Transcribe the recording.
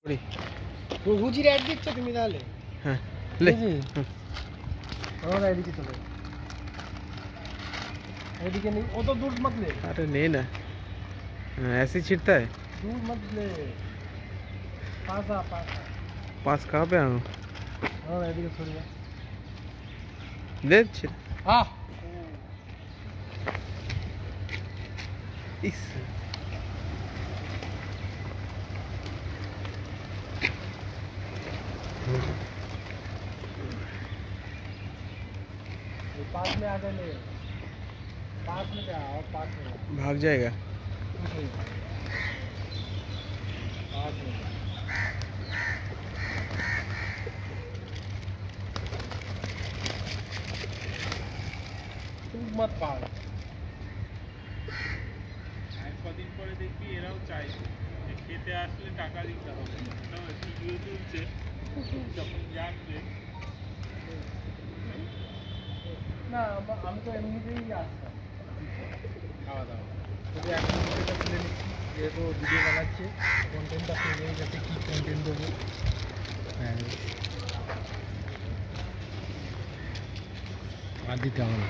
হুজির add দিচ্ছ তুমি তাহলে? হ্যাঁ ले और आईडी की चलो आईडी के नहीं वो तो दूर मत ले। अरे ले ना ऐसे ही छिड़ता है। दूर मत ले पास आ पास कहाँ पे आऊँ? और आईडी के छोड़ दे छिड़ हाँ इस पास में आ गए ले पास में क्या और पास में भाग जाएगा। पास में तुम मत पाओ কদিন পরে দেখবি এরাও চাই যে খেতে আসলে টাকা দিতে হবে ভিডিও তুলছে যখন জানবে না আমি তো এমনিতেই আসতাম খাওয়া দাওয়া তবে এখন ভিডিওটা তুলে নিচ্ছি যেহেতু ভিডিও বানাচ্ছে কন্টেন্টটা পেয়ে যাতে কী কন্টেন্ট দেবো। হ্যাঁ আর দিতে হবে না।